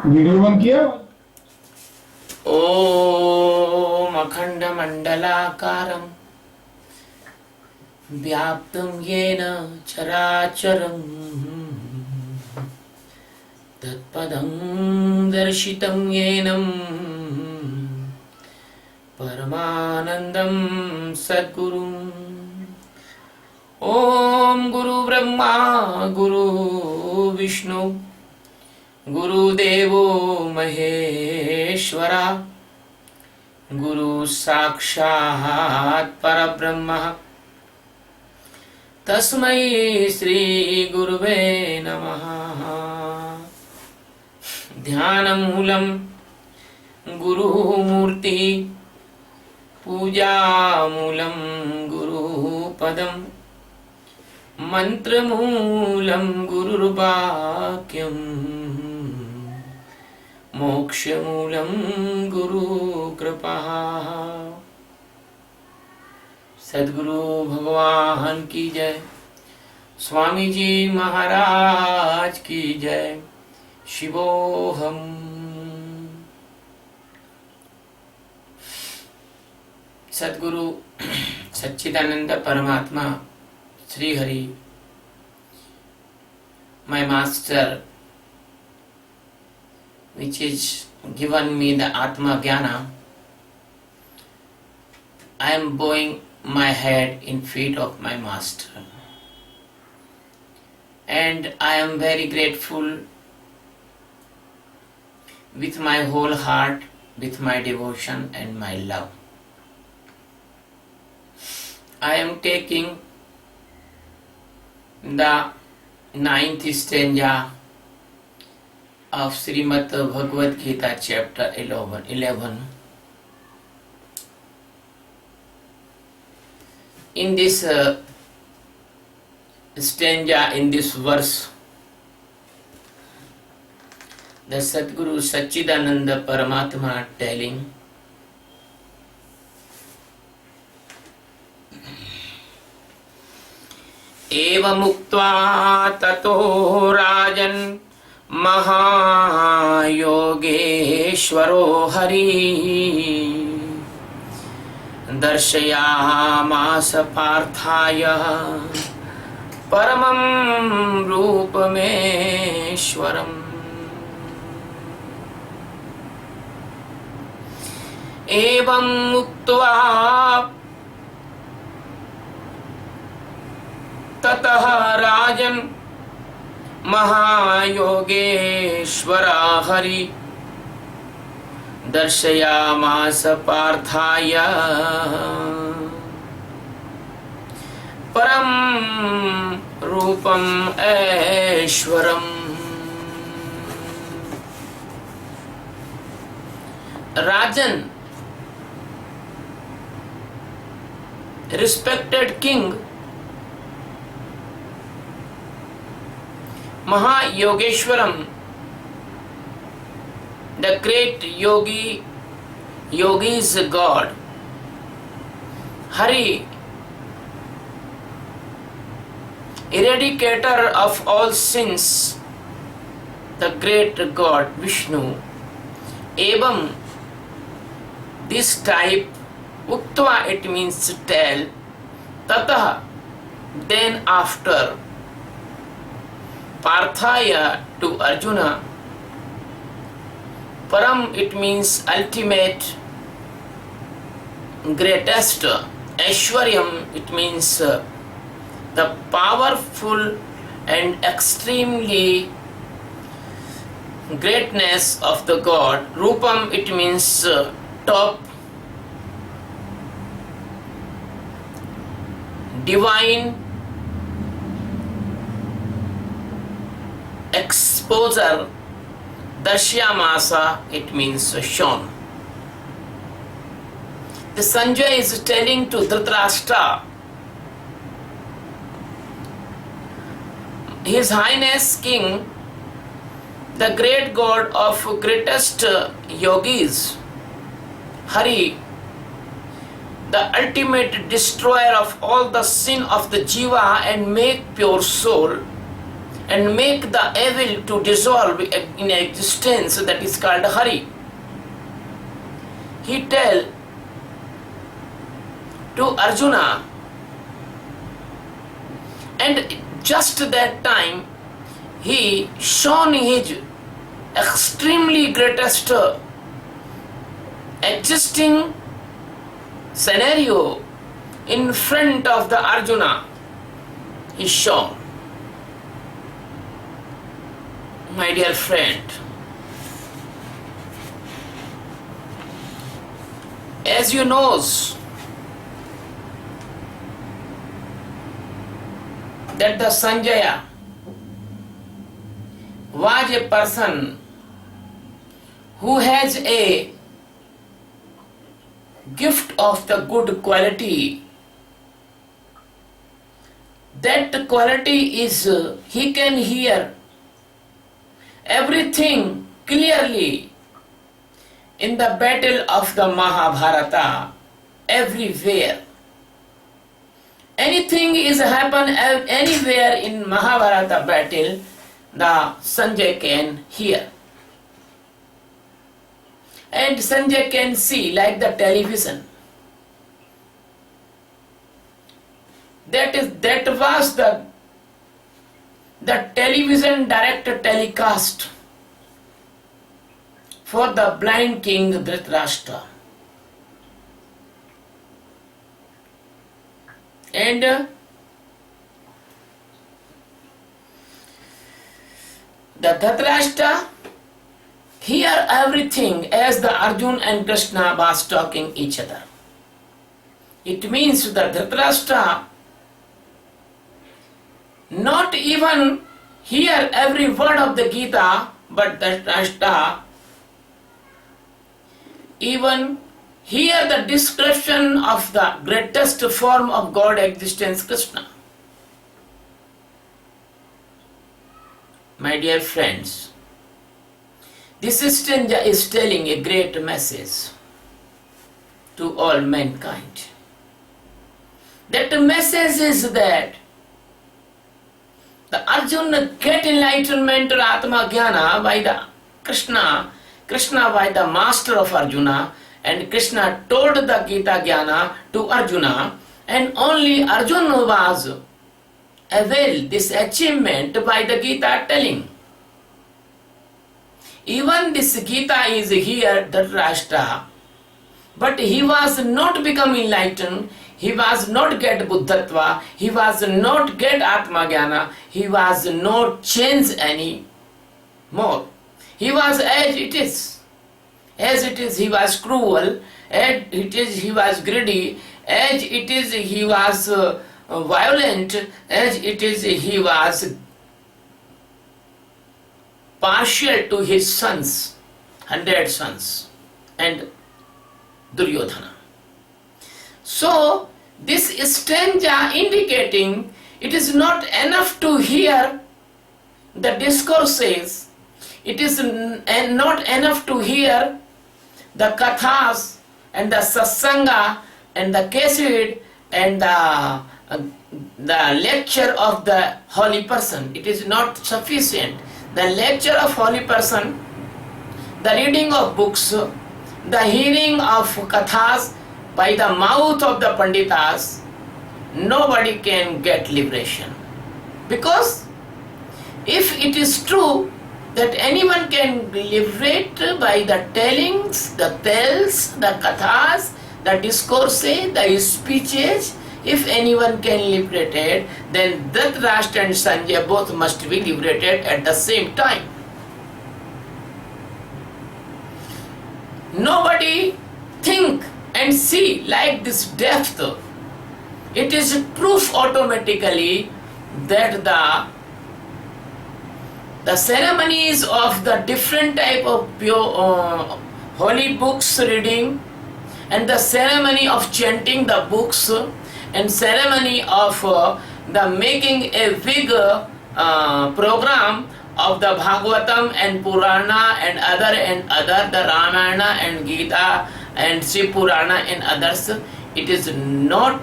Video बंद किया। ओम अखंड मंडलाकारं व्याप्तं येन चराचरं तत्पदं दर्शितं येन परमानन्दं सद्गुरुम्। ओम गुरु ब्रह्मा गुरु विष्णु गुरुदेवो महेश्वरा गुरु साक्षात् परब्रह्म तस्मै श्री गुरुवे नमः। ध्यानमूलं गुरुमूर्ति पूजामूलं गुरुपदं मंत्रमूलं गुरुर्वाक्यं मोक्षमूलं गुरुकृपा। सद्गुरु भगवान की जय, स्वामी जी महाराज की जय। शिवोहम। सद्गुरु सच्चिदानंद परमात्मा Sri Hari, my master, which is given me the Atma Jnana, I am bowing my head in feet of my master. And I am very grateful with my whole heart, with my devotion and my love. I am taking the 9th stanza of Srimad Bhagavad Gita chapter 11. In this stanza, in this verse, the Sadguru Satchidananda Paramatma telling, एवमुक्त्वा ततो राजन् महायोगेश्वरो हरि दर्शयामास पार्थाय परमं रूपमेश्वरम्। एवं उक्त्वा ततः राजन् महायोगेश्वर हरि दर्शयामास पार्थाय परम रूपम ऐश्वरम्। Rajan, respected king, Mahayogeshwaram, the great yogi, yogi's God, Hari, eradicator of all sins, the great God, Vishnu. Evam, this type, Uktva, it means to tell, Tata, then after, Parthaya, to Arjuna, Param, it means ultimate, greatest, Aishwaryam, it means the powerful and extremely greatness of the God. Rupam, it means top, divine, exposure. Darshyamasa, it means shown. The Sanjay is telling to Dhritarashtra, His Highness King, the great God of greatest yogis, Hari, the ultimate destroyer of all the sin of the jiva and make pure soul, and make the evil to dissolve in existence, that is called Hari. He tell to Arjuna, and just that time he shown his extremely greatest existing scenario in front of the Arjuna. He shown. My dear friend, as you knows that the Sanjaya was a person who has a gift of the good quality. That quality is he can hear everything clearly. In the battle of the Mahabharata, everywhere, anything is happen anywhere in Mahabharata battle, the Sanjay can hear. And Sanjay can see like the television. That was the television direct telecast for the blind king Dhritarashtra. And the Dhritarashtra hear everything as the Arjun and Krishna was talking each other. It means the Dhritarashtra not even hear every word of the Gita, but Dhritarashtra even hear the description of the greatest form of God existence, Krishna. My dear friends, this stranger is telling a great message to all mankind. That message is that the Arjuna get enlightenment or Atma Jnana by the Krishna by the master of Arjuna, and Krishna told the Gita Jnana to Arjuna, and only Arjuna was avail this achievement by the Gita telling. Even this Gita is here, Dhritarashtra, but he was not become enlightened, he was not get Buddhatva, he was not get Atma Jnana, he was not changed any more. He was as it is. As it is, he was cruel. As it is, he was greedy. As it is, he was violent. As it is, he was partial to his sons, 100 sons, and Duryodhana. So, this stanza indicating it is not enough to hear the discourses. It is not enough to hear the kathas and the satsanga and the cassette and the lecture of the holy person. It is not sufficient. The lecture of holy person, the reading of books, the hearing of kathas by the mouth of the panditas, nobody can get liberation. Because if it is true that anyone can be liberated by the tellings, the tales, the kathas, the discourses, the speeches, if anyone can liberate it, then Dhritarashtra and Sanjay both must be liberated at the same time. Nobody think and see like this depth. It is proof automatically that the ceremonies of the different type of pure, holy books reading, and the ceremony of chanting the books, and ceremony of the making a big program of the Bhagavatam and Purana and other the Ramayana and Gita and Sri Purana and others, it is not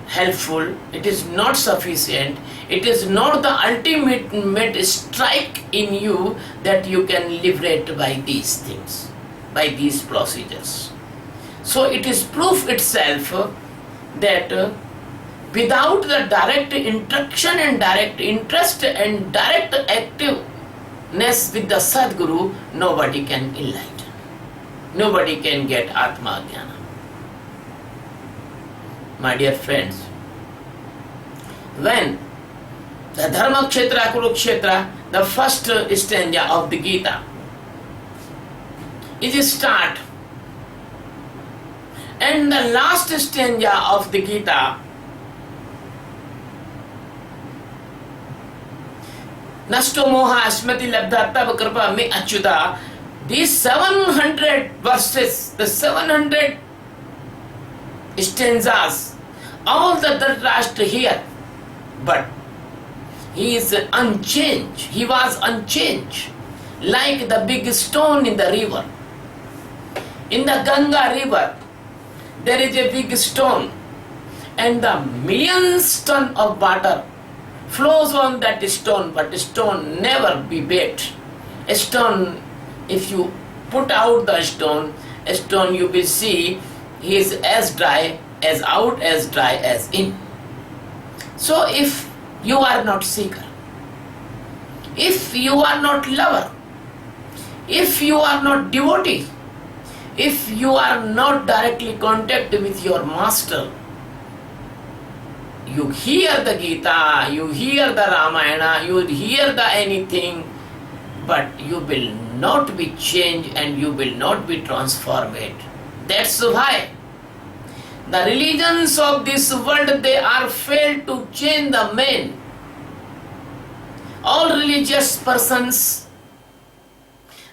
helpful, it is not sufficient, it is not the ultimate strike in you that you can liberate by these things, by these procedures. So it is proof itself that without the direct instruction and direct interest and direct activeness with the Sadguru, nobody can enlighten. Nobody can get Atma Jnana. My dear friends, when the Dharma Kshetra, Kurukshetra, the first stanza of the Gita is start, and the last stanza of the Gita, Nasto Moha Asmati Labdha Tab Kripa Me Achyuta, these 700 verses, the 700 stanzas, all the Dhritarashtra here, but he is unchanged. He was unchanged, like the big stone in the river. In the Ganga river, there is a big stone, and the millions ton of water flows on that stone, but the stone never be wet. A stone, if you put out the stone, a stone you will see he is as dry as out, as dry as in. So if you are not seeker, if you are not lover, if you are not devotee, if you are not directly contact with your master, you hear the Gita, you hear the Ramayana, you hear the anything, but you will not be changed and you will not be transformed. That's why the religions of this world, they are failed to change the man. All religious persons,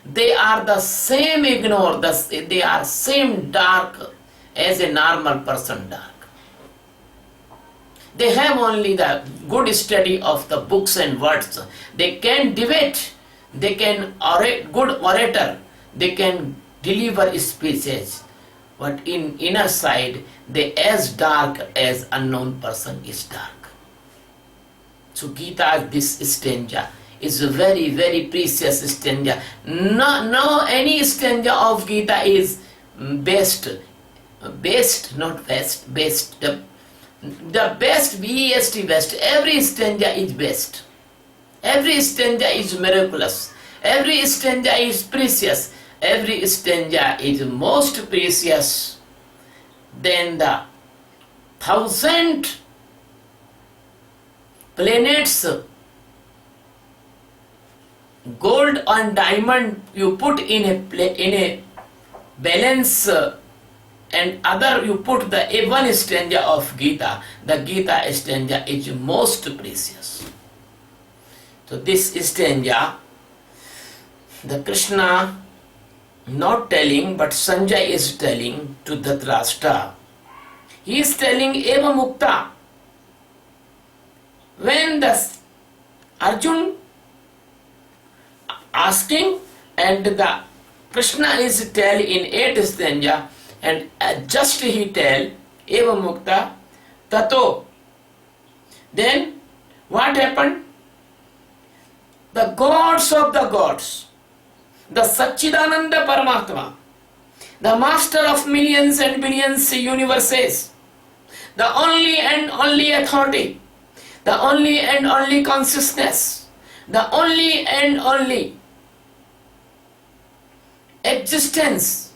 they are the same ignored, they are same dark as a normal person dark. They have only the good study of the books and words. They can debate, they can good orator, they can deliver speeches, but in inner side they as dark as unknown person is dark. So Gita, this stanza is a very, very precious stanza. No any stanza of Gita is best, not best, best. The best, best, best. Every stanza is best. Every stanza is miraculous. Every stanza is precious. Every stanza is most precious than the 1,000 planets. Gold and diamond you put in a balance, and other you put the one stanza of Gita. The Gita stanza is most precious. So this stanza, the Krishna not telling, but Sanjay is telling to Dhritarashtra. He is telling Eva Mukta. When the Arjun asking, and the Krishna is tell in 8th stanza, and just he tell Eva Mukta Tato. Then what happened? The gods of the gods, the Satchidananda Paramatma, the master of millions and billions universes, the only and only authority, the only and only consciousness, the only and only existence.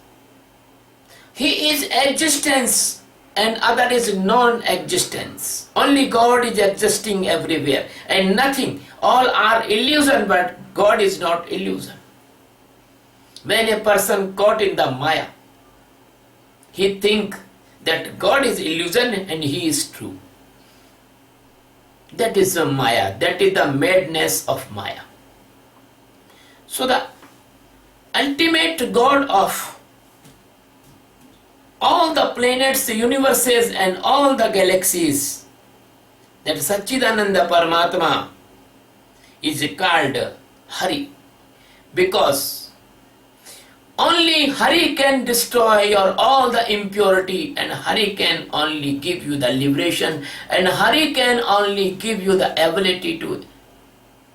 He is existence and other is non-existence. Only God is existing everywhere and nothing. All are illusion, but God is not illusion. When a person caught in the Maya, he think that God is illusion and he is true. That is the Maya. That is the madness of Maya. So the ultimate God of all the planets, universes and all the galaxies, that Satchidananda Paramatma, is called Hari, because Only Hari can destroy your all the impurity, and Hari can only give you the liberation, and Hari can only give you the ability to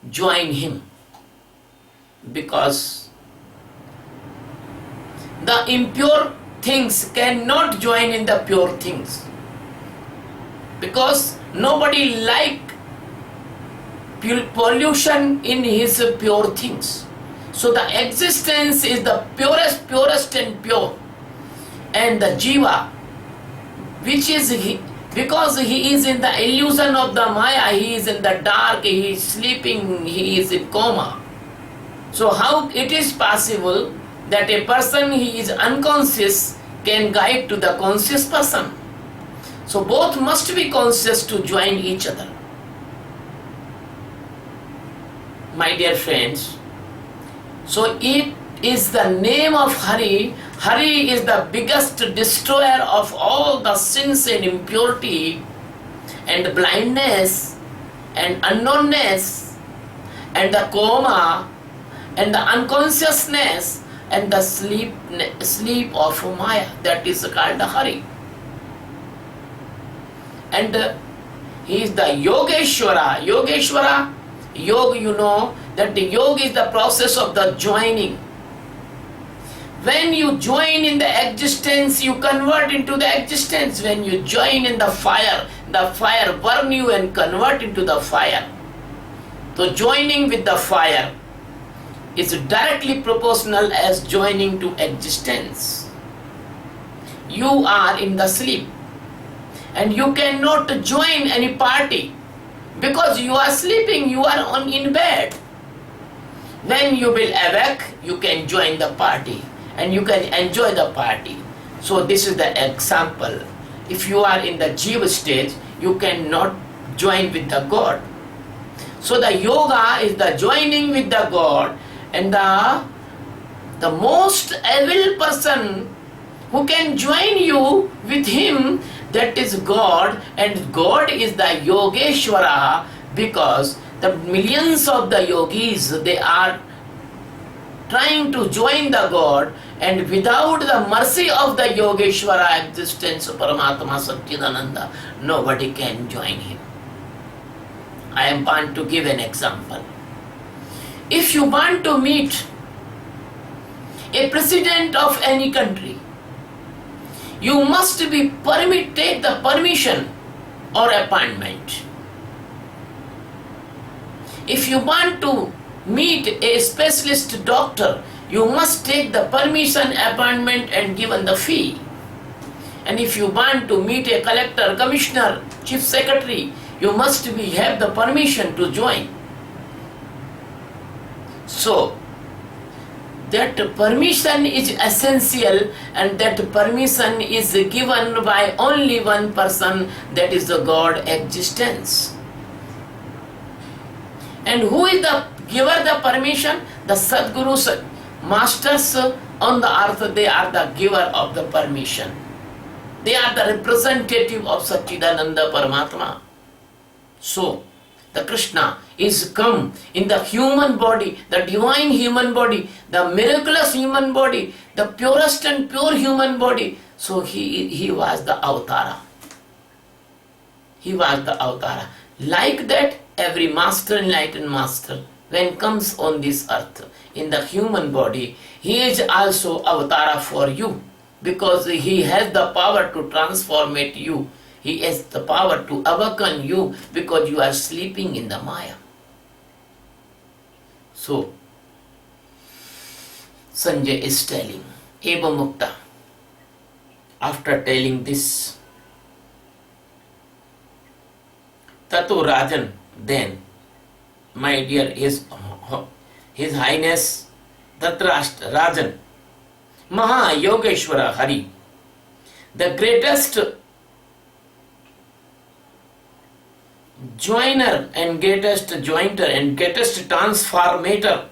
join him. Because the impure things cannot join in the pure things. Because nobody like pollution in his pure things. So the existence is the purest and pure. And the Jiva, which is he, because he is in the illusion of the Maya, he is in the dark, he is sleeping, he is in coma. So how it is possible that a person he is unconscious can guide to the conscious person? So both must be conscious to join each other. My dear friends, so it is the name of Hari. Hari is the biggest destroyer of all the sins and impurity and blindness and unknownness and the coma and the unconsciousness and the sleep of Maya. That is called the Hari. And he is the Yogeshwara. Yogeshwara, Yoga, you know that the yoga is the process of the joining. When you join in the existence, you convert into the existence. When you join in the fire burn you and convert into the fire. So joining with the fire is directly proportional as joining to existence. You are in the sleep and you cannot join any party because you are sleeping, you are in bed. When you will awake, you can join the party and you can enjoy the party. So this is the example. If you are in the Jiva stage, you cannot join with the God. So the yoga is the joining with the God, and the most evil person who can join you with him, that is God, and God is the Yogeshwara, because the millions of the yogis, they are trying to join the God, and without the mercy of the Yogeshwara existence, Paramatma Satchidananda, nobody can join him. I am want to give an example. If you want to meet a president of any country, you must be take the permission or appointment. If you want to meet a specialist doctor, you must take the permission, appointment and given the fee. And if you want to meet a collector, commissioner, chief secretary, you must have the permission to join. So that permission is essential, and that permission is given by only one person, that is the God existence. And who is the giver the permission? The Sadgurus, masters on the earth, they are the giver of the permission. They are the representative of Satchidananda Paramatma. So the Krishna is come in the human body, the divine human body, the miraculous human body, the purest and pure human body. So he was the Avatara. He was the Avatara. Like that, every master, enlightened master, when comes on this earth in the human body, he is also Avatara for you, because he has the power to transformate you. He has the power to awaken you, because you are sleeping in the Maya. So, Sanjay is telling, Eva Mukta, after telling this, Tato Rajan, then, my dear, His Highness Dhatrashtra Rajan, Maha Yogeshwara Hari, the greatest joiner and greatest jointer and greatest transformator,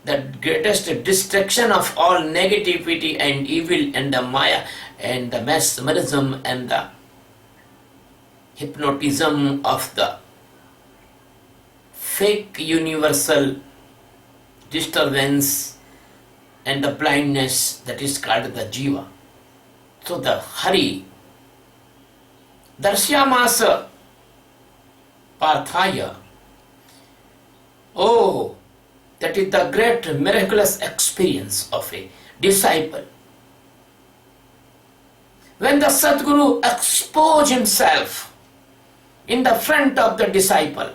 the greatest destruction of all negativity and evil and the Maya and the mesmerism and the hypnotism of the fake universal disturbance and the blindness that is called the Jiva. So the Hari, Darshyamasa Parthaya, oh, that is the great miraculous experience of a disciple. When the Sadguru exposed himself in the front of the disciple,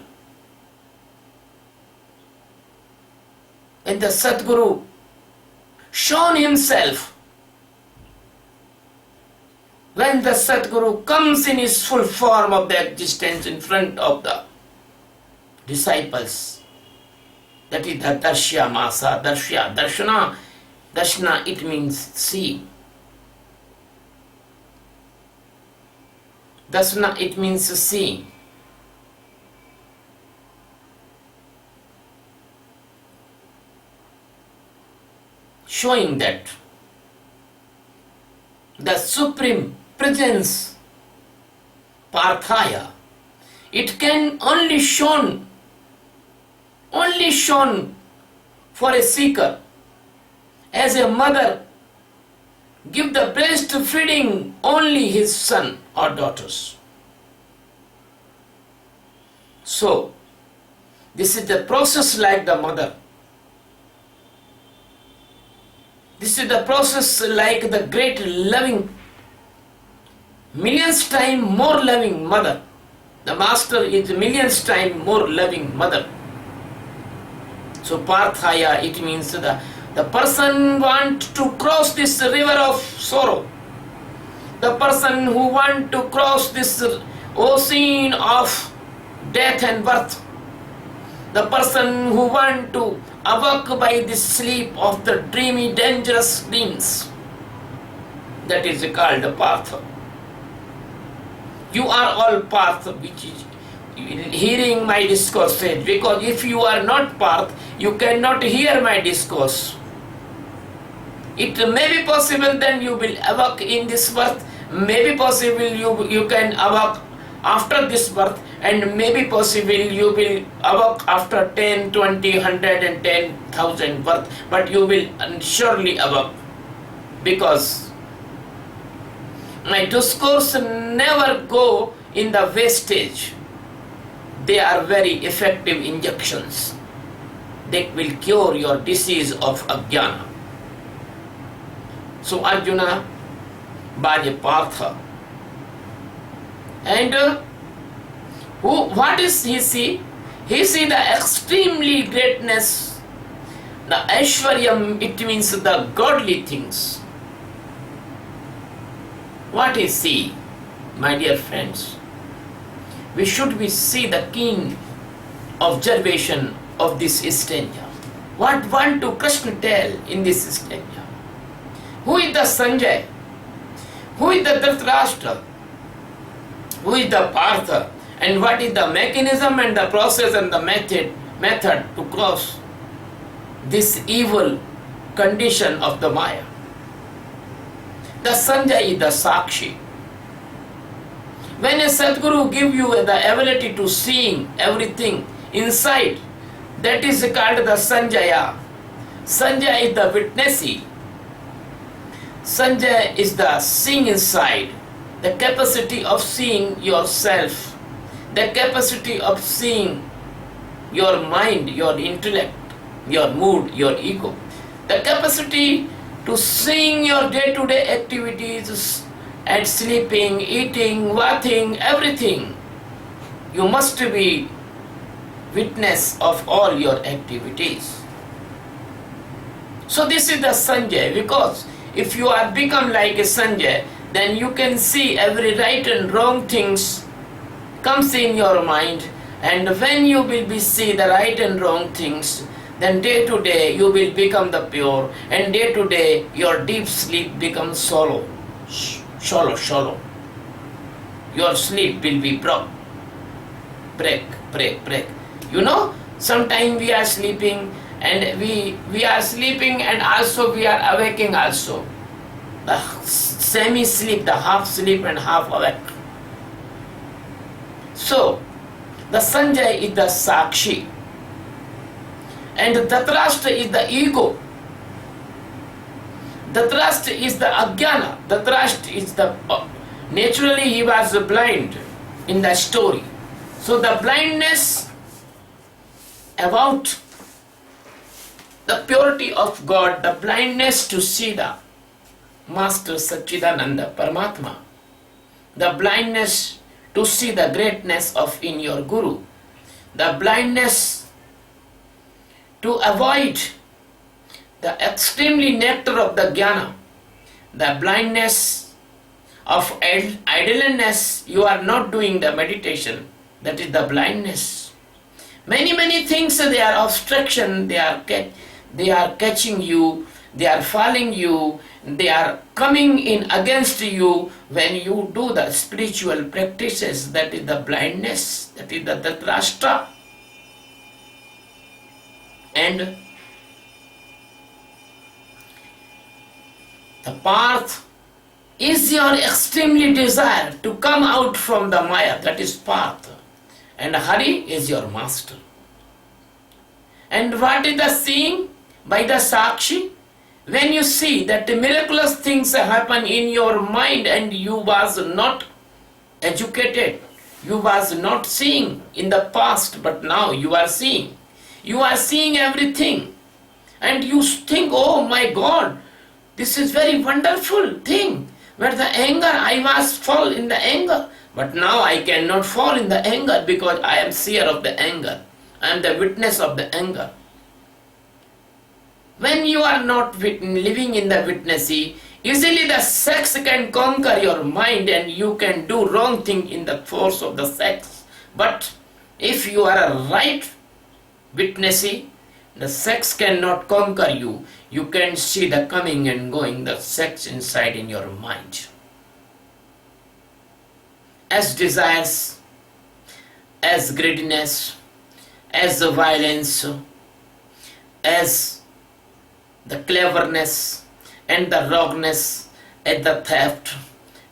when the Sadguru shown himself, when the Sadguru comes in his full form of the existence in front of the disciples, that is the Darshyamasa, Darshana. Darshana, it means see. Darshana, it means see. Showing that the supreme presence, Parthaya, it can only shown for a seeker, as a mother give the breast feeding only his son or daughters. So, this is the process like the mother. This is the process like the great loving, millions time more loving mother. The master is millions time more loving mother. So Parthaya, it means the person want to cross this river of sorrow. The person who want to cross this ocean of death and birth. The person who want to awake by the sleep of the dreamy, dangerous dreams. That is called Partha. You are all Partha, which is hearing my discourses, because if you are not Partha, you cannot hear my discourse. It may be possible then you will awake in this birth, may be possible you can awake after this birth, and may be possible you will awake after 10, 20, 100 and 10,000 birth, but you will surely awake, because my discourse never go in the wastage. They are very effective injections. They will cure your disease of Ajnana. So Arjuna was a Partha. And what is he see? He see the extremely greatness, the Aishwaryam, it means the godly things. What is see, my dear friends? We should see the keen observation of this stanza. What want to Krishna tell in this stanza? Who is the Sanjay? Who is the Dhritarashtra? Who is the Partha? And what is the mechanism and the process and the method to cross this evil condition of the Maya? The Sanjay is the Sakshi. When a Sadguru gives you the ability to see everything inside, that is called the Sanjaya. Sanjaya is the witnessee. Sanjaya is the seeing inside, the capacity of seeing yourself, the capacity of seeing your mind, your intellect, your mood, your ego, the capacity to seeing your day-to-day activities and sleeping, eating, bathing, everything. You must be witness of all your activities. So this is the Sanjay, because if you are become like a Sanjay, then you can see every right and wrong things comes in your mind, and when you will be see the right and wrong things, then day to day you will become the pure, and day to day your deep sleep becomes shallow. Your sleep will be break. You know, sometimes we are sleeping and we are sleeping and also we are awaking also. The semi-sleep, the half sleep and half awake. So, the Sanjay is the Sakshi, and the Dhritarashtra is the ego. Dhatarashtra is the Ajnana. Dhatarashtra is the... naturally he was blind in the story. So the blindness about the purity of God, the blindness to see the Master Satchidananda Paramatma, the blindness to see the greatness of in your Guru, the blindness to avoid the extremely nectar of the jnana, the blindness of idleness, you are not doing the meditation, that is the blindness. Many things, they are obstruction, they are catching you, they are falling you, they are coming in against you when you do the spiritual practices. That is the blindness, that is the Dhatarashtra. And the path is your extremely desire to come out from the Maya, that is path. And Hari is your master. And what is the seeing? By the Sakshi. When you see that the miraculous things happen in your mind and you was not educated, you was not seeing in the past, but now you are seeing. You are seeing everything. And you think, oh my God, this is very wonderful thing. Where the anger, I was fall in the anger. But now I cannot fall in the anger because I am seer of the anger. I am the witness of the anger. When you are not living in the witnessy, easily the sex can conquer your mind and you can do wrong thing in the force of the sex. But if you are a right witnessy, the sex cannot conquer you. You can see the coming and going, the sex inside in your mind. As desires, as greediness, as the violence, as the cleverness and the wrongness, and the theft,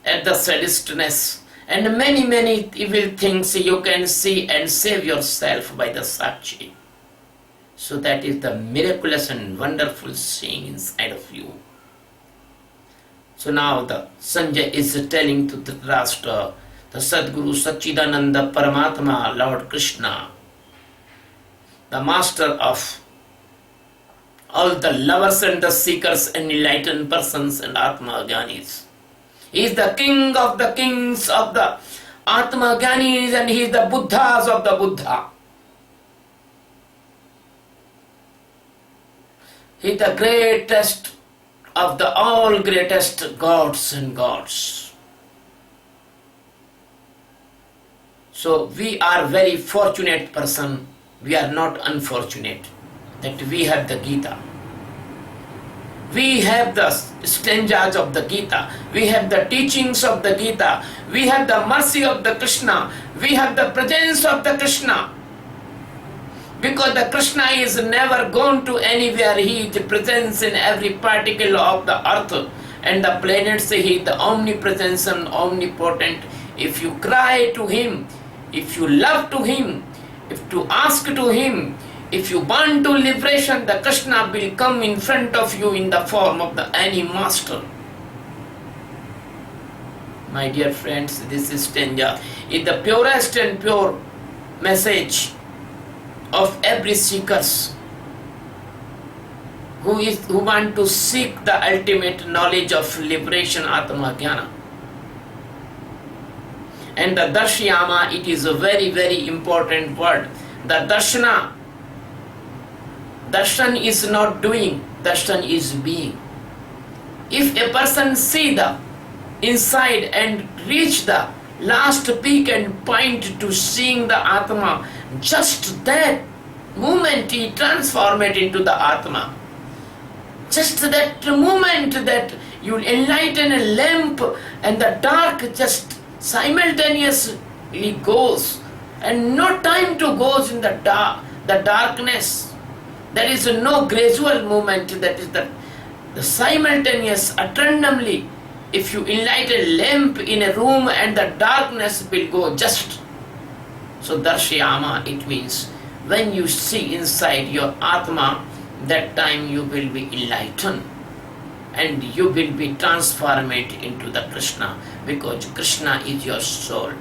and the sadistness, and many evil things you can see and save yourself by the Sakshi. So that is the miraculous and wonderful seeing inside of you. So now the Sanjay is telling to the Dhritarashtra, the Sadguru Satchidananda Paramatma, Lord Krishna, the master of all the lovers and the seekers and enlightened persons and Atma Gyanis. He is the king of the kings of the Atma Gyanis and he is the Buddhas of the Buddha. He is the greatest of the all greatest gods and gods. So we are very fortunate person. We are not unfortunate that we have the Geeta. We have the stanzas of the Geeta. We have the teachings of the Geeta. We have the mercy of the Krishna. We have the presence of the Krishna. Because the Krishna is never gone to anywhere. He is present in every particle of the earth and the planets. He is the omnipresent and omnipotent. If you cry to him, if you love to him, if to ask to him, if you want to liberation, the Krishna will come in front of you in the form of the any master. My dear friends, this is stanza is the purest and pure message of every seekers who want to seek the ultimate knowledge of liberation, Atma Jnana. And the Darshyama, it is a very important word. The Darshana, Darshan is not doing, Darshan is being. If a person see the inside and reach the last peak and point to seeing the Atma, just that moment he transform it into the Atma. Just that moment that you enlighten a lamp and the dark just simultaneously goes and no time to goes in the darkness. There is no gradual movement, that is the simultaneous, eternally. If you enlight a lamp in a room and the darkness will go just. So Darshyama, it means when you see inside your Atma, that time you will be enlightened. and you will be transformed into the Krishna, because Krishna is your soul,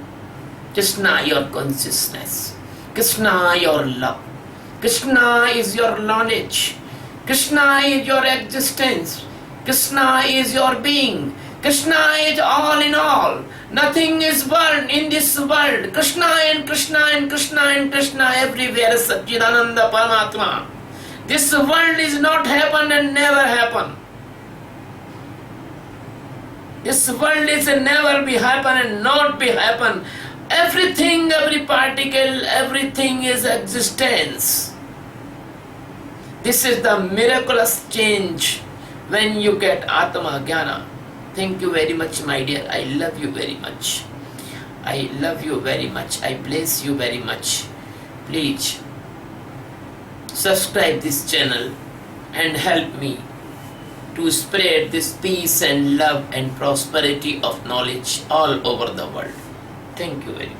Krishna your consciousness, Krishna your love, Krishna is your knowledge, Krishna is your existence, Krishna is your being, Krishna is all in all. Nothing is born in this world. Krishna and Krishna and Krishna and Krishna everywhere. Satchidananda Paramatma. This world is not happen and never happen. This world is never be happen and not be happen. Everything, every particle, everything is existence. This is the miraculous change when you get Atma Jnana. Thank you very much, my dear. I love you very much. I love you very much. I bless you very much. Please subscribe this channel and help me to spread this peace and love and prosperity of knowledge all over the world. Thank you very much.